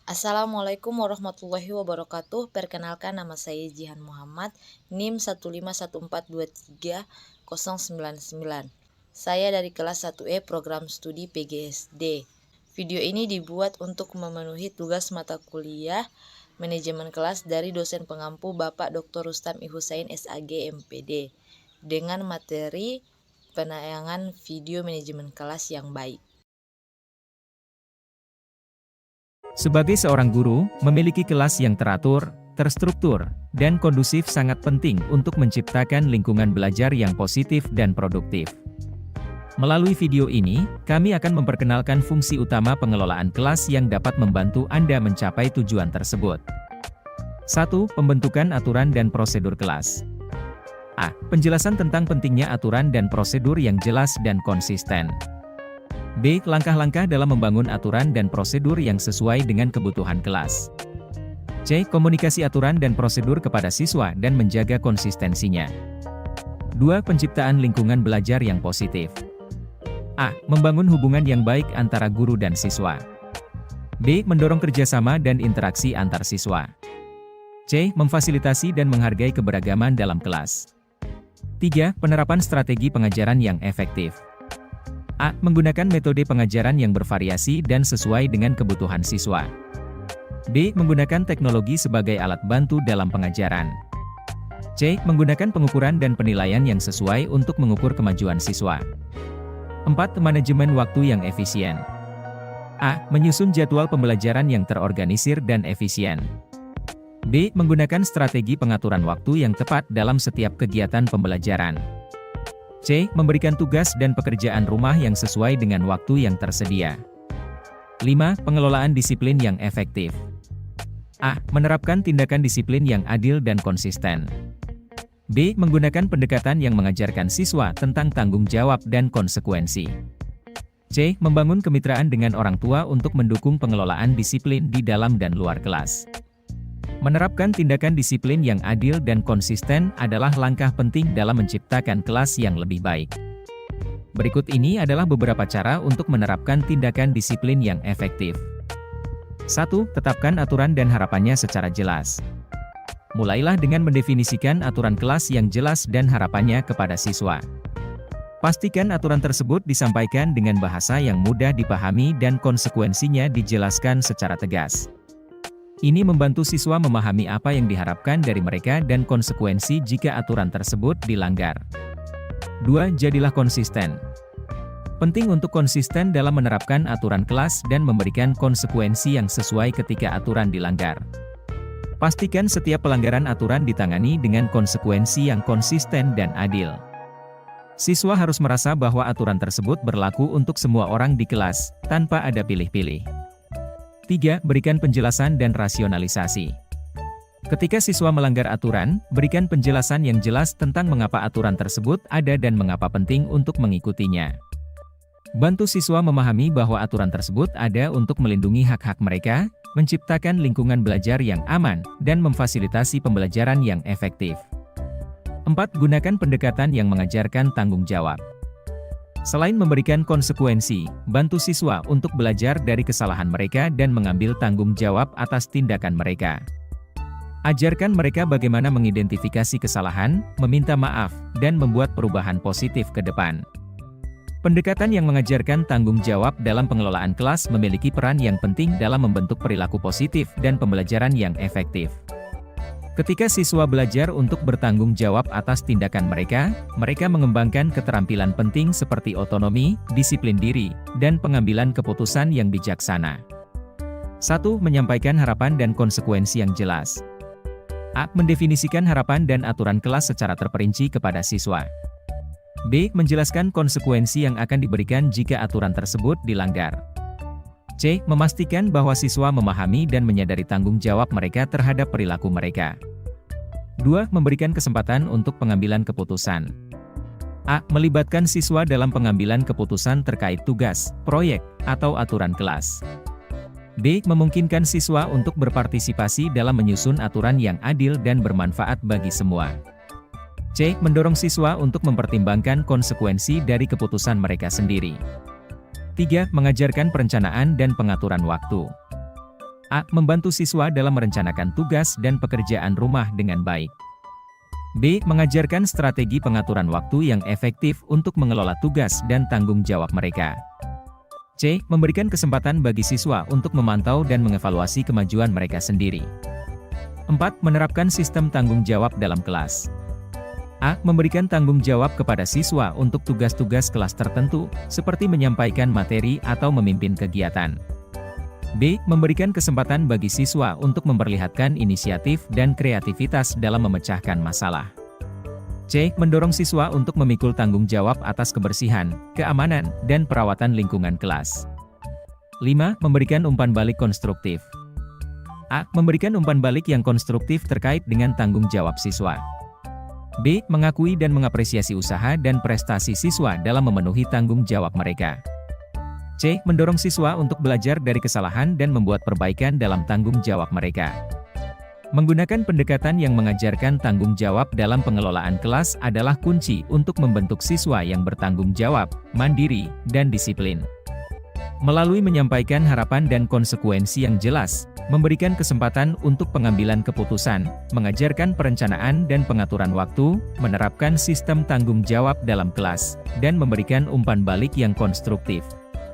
Assalamualaikum warahmatullahi wabarakatuh. Perkenalkan, nama saya Jihan Muhammad, NIM 151430099. Saya dari kelas 1E program studi PGSD. Video ini dibuat untuk memenuhi tugas mata kuliah manajemen kelas dari dosen pengampu Bapak Dr. Rustam I. Husain SAG MPD dengan materi penayangan video manajemen kelas yang baik. Sebagai seorang guru, memiliki kelas yang teratur, terstruktur, dan kondusif sangat penting untuk menciptakan lingkungan belajar yang positif dan produktif. Melalui video ini, kami akan memperkenalkan fungsi utama pengelolaan kelas yang dapat membantu Anda mencapai tujuan tersebut. 1. Pembentukan aturan dan prosedur kelas. A. Penjelasan tentang pentingnya aturan dan prosedur yang jelas dan konsisten. B. Langkah-langkah dalam membangun aturan dan prosedur yang sesuai dengan kebutuhan kelas. C. Komunikasi aturan dan prosedur kepada siswa dan menjaga konsistensinya. 2. Penciptaan lingkungan belajar yang positif. A. Membangun hubungan yang baik antara guru dan siswa. B. Mendorong kerjasama dan interaksi antar siswa. C. Memfasilitasi dan menghargai keberagaman dalam kelas. 3. Penerapan strategi pengajaran yang efektif. A. Menggunakan metode pengajaran yang bervariasi dan sesuai dengan kebutuhan siswa. B. Menggunakan teknologi sebagai alat bantu dalam pengajaran. C. Menggunakan pengukuran dan penilaian yang sesuai untuk mengukur kemajuan siswa. 4. Manajemen waktu yang efisien. A. Menyusun jadwal pembelajaran yang terorganisir dan efisien. B. Menggunakan strategi pengaturan waktu yang tepat dalam setiap kegiatan pembelajaran. C. Memberikan tugas dan pekerjaan rumah yang sesuai dengan waktu yang tersedia. 5. Pengelolaan disiplin yang efektif. A. Menerapkan tindakan disiplin yang adil dan konsisten. B. Menggunakan pendekatan yang mengajarkan siswa tentang tanggung jawab dan konsekuensi. C. Membangun kemitraan dengan orang tua untuk mendukung pengelolaan disiplin di dalam dan luar kelas. Menerapkan tindakan disiplin yang adil dan konsisten adalah langkah penting dalam menciptakan kelas yang lebih baik. Berikut ini adalah beberapa cara untuk menerapkan tindakan disiplin yang efektif. 1. Tetapkan aturan dan harapannya secara jelas. Mulailah dengan mendefinisikan aturan kelas yang jelas dan harapannya kepada siswa. Pastikan aturan tersebut disampaikan dengan bahasa yang mudah dipahami dan konsekuensinya dijelaskan secara tegas. Ini membantu siswa memahami apa yang diharapkan dari mereka dan konsekuensi jika aturan tersebut dilanggar. 2. Jadilah konsisten. Penting untuk konsisten dalam menerapkan aturan kelas dan memberikan konsekuensi yang sesuai ketika aturan dilanggar. Pastikan setiap pelanggaran aturan ditangani dengan konsekuensi yang konsisten dan adil. Siswa harus merasa bahwa aturan tersebut berlaku untuk semua orang di kelas, tanpa ada pilih-pilih. 3. Berikan penjelasan dan rasionalisasi. Ketika siswa melanggar aturan, berikan penjelasan yang jelas tentang mengapa aturan tersebut ada dan mengapa penting untuk mengikutinya. Bantu siswa memahami bahwa aturan tersebut ada untuk melindungi hak-hak mereka, menciptakan lingkungan belajar yang aman, dan memfasilitasi pembelajaran yang efektif. 4. Gunakan pendekatan yang mengajarkan tanggung jawab. Selain memberikan konsekuensi, bantu siswa untuk belajar dari kesalahan mereka dan mengambil tanggung jawab atas tindakan mereka. Ajarkan mereka bagaimana mengidentifikasi kesalahan, meminta maaf, dan membuat perubahan positif ke depan. Pendekatan yang mengajarkan tanggung jawab dalam pengelolaan kelas memiliki peran yang penting dalam membentuk perilaku positif dan pembelajaran yang efektif. Ketika siswa belajar untuk bertanggung jawab atas tindakan mereka, mereka mengembangkan keterampilan penting seperti otonomi, disiplin diri, dan pengambilan keputusan yang bijaksana. 1. Menyampaikan harapan dan konsekuensi yang jelas. A. Mendefinisikan harapan dan aturan kelas secara terperinci kepada siswa. B. Menjelaskan konsekuensi yang akan diberikan jika aturan tersebut dilanggar. C. Memastikan bahwa siswa memahami dan menyadari tanggung jawab mereka terhadap perilaku mereka. 2. Memberikan kesempatan untuk pengambilan keputusan. A. Melibatkan siswa dalam pengambilan keputusan terkait tugas, proyek, atau aturan kelas. B. Memungkinkan siswa untuk berpartisipasi dalam menyusun aturan yang adil dan bermanfaat bagi semua. C. Mendorong siswa untuk mempertimbangkan konsekuensi dari keputusan mereka sendiri. 3. Mengajarkan perencanaan dan pengaturan waktu. A. Membantu siswa dalam merencanakan tugas dan pekerjaan rumah dengan baik. B. Mengajarkan strategi pengaturan waktu yang efektif untuk mengelola tugas dan tanggung jawab mereka. C. Memberikan kesempatan bagi siswa untuk memantau dan mengevaluasi kemajuan mereka sendiri. 4. Menerapkan sistem tanggung jawab dalam kelas. A. Memberikan tanggung jawab kepada siswa untuk tugas-tugas kelas tertentu, seperti menyampaikan materi atau memimpin kegiatan. B. Memberikan kesempatan bagi siswa untuk memperlihatkan inisiatif dan kreativitas dalam memecahkan masalah. C. Mendorong siswa untuk memikul tanggung jawab atas kebersihan, keamanan, dan perawatan lingkungan kelas. 5. Memberikan umpan balik konstruktif. A. Memberikan umpan balik yang konstruktif terkait dengan tanggung jawab siswa. B. Mengakui dan mengapresiasi usaha dan prestasi siswa dalam memenuhi tanggung jawab mereka. C. Mendorong siswa untuk belajar dari kesalahan dan membuat perbaikan dalam tanggung jawab mereka. Menggunakan pendekatan yang mengajarkan tanggung jawab dalam pengelolaan kelas adalah kunci untuk membentuk siswa yang bertanggung jawab, mandiri, dan disiplin. Melalui menyampaikan harapan dan konsekuensi yang jelas, memberikan kesempatan untuk pengambilan keputusan, mengajarkan perencanaan dan pengaturan waktu, menerapkan sistem tanggung jawab dalam kelas, dan memberikan umpan balik yang konstruktif,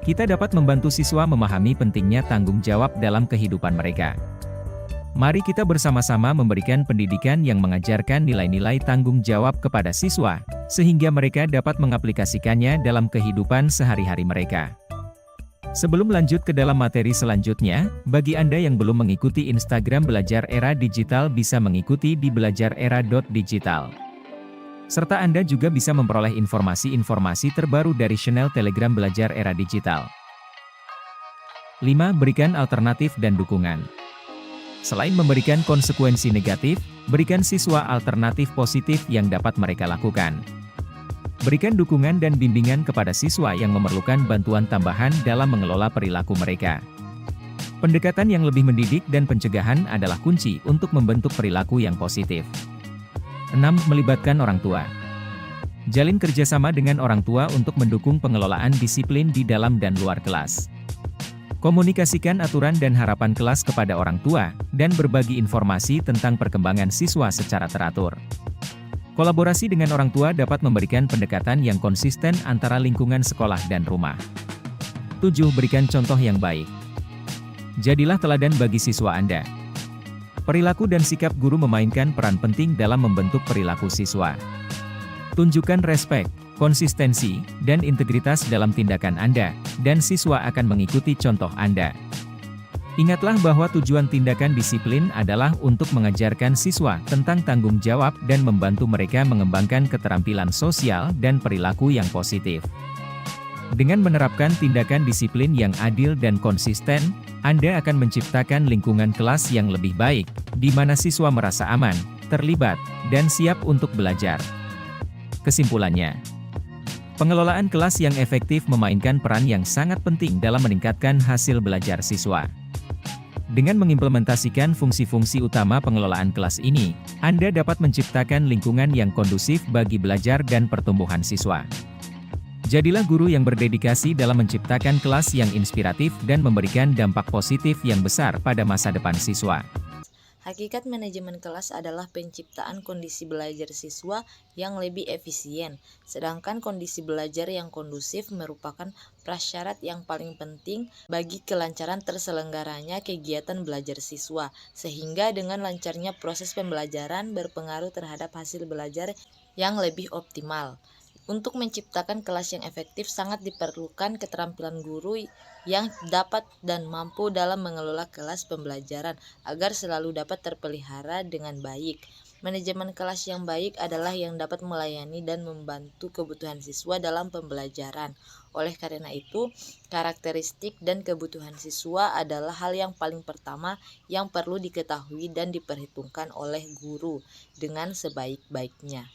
kita dapat membantu siswa memahami pentingnya tanggung jawab dalam kehidupan mereka. Mari kita bersama-sama memberikan pendidikan yang mengajarkan nilai-nilai tanggung jawab kepada siswa, sehingga mereka dapat mengaplikasikannya dalam kehidupan sehari-hari mereka. Sebelum lanjut ke dalam materi selanjutnya, bagi Anda yang belum mengikuti Instagram Belajar Era Digital bisa mengikuti di belajarera.digital. Serta Anda juga bisa memperoleh informasi-informasi terbaru dari channel Telegram Belajar Era Digital. 5. Berikan alternatif dan dukungan. Selain memberikan konsekuensi negatif, berikan siswa alternatif positif yang dapat mereka lakukan. Berikan dukungan dan bimbingan kepada siswa yang memerlukan bantuan tambahan dalam mengelola perilaku mereka. Pendekatan yang lebih mendidik dan pencegahan adalah kunci untuk membentuk perilaku yang positif. 6. Melibatkan orang tua. Jalin kerjasama dengan orang tua untuk mendukung pengelolaan disiplin di dalam dan luar kelas. Komunikasikan aturan dan harapan kelas kepada orang tua, dan berbagi informasi tentang perkembangan siswa secara teratur. Kolaborasi dengan orang tua dapat memberikan pendekatan yang konsisten antara lingkungan sekolah dan rumah. 7. Berikan contoh yang baik. Jadilah teladan bagi siswa Anda. Perilaku dan sikap guru memainkan peran penting dalam membentuk perilaku siswa. Tunjukkan respek, konsistensi, dan integritas dalam tindakan Anda, dan siswa akan mengikuti contoh Anda. Ingatlah bahwa tujuan tindakan disiplin adalah untuk mengajarkan siswa tentang tanggung jawab dan membantu mereka mengembangkan keterampilan sosial dan perilaku yang positif. Dengan menerapkan tindakan disiplin yang adil dan konsisten, Anda akan menciptakan lingkungan kelas yang lebih baik, di mana siswa merasa aman, terlibat, dan siap untuk belajar. Kesimpulannya, pengelolaan kelas yang efektif memainkan peran yang sangat penting dalam meningkatkan hasil belajar siswa. Dengan mengimplementasikan fungsi-fungsi utama pengelolaan kelas ini, Anda dapat menciptakan lingkungan yang kondusif bagi belajar dan pertumbuhan siswa. Jadilah guru yang berdedikasi dalam menciptakan kelas yang inspiratif dan memberikan dampak positif yang besar pada masa depan siswa. Hakikat manajemen kelas adalah penciptaan kondisi belajar siswa yang lebih efisien, sedangkan kondisi belajar yang kondusif merupakan prasyarat yang paling penting bagi kelancaran terselenggaranya kegiatan belajar siswa, sehingga dengan lancarnya proses pembelajaran berpengaruh terhadap hasil belajar yang lebih optimal. Untuk menciptakan kelas yang efektif sangat diperlukan keterampilan guru yang dapat dan mampu dalam mengelola kelas pembelajaran agar selalu dapat terpelihara dengan baik. Manajemen kelas yang baik adalah yang dapat melayani dan membantu kebutuhan siswa dalam pembelajaran. Oleh karena itu, karakteristik dan kebutuhan siswa adalah hal yang paling pertama yang perlu diketahui dan diperhitungkan oleh guru dengan sebaik-baiknya.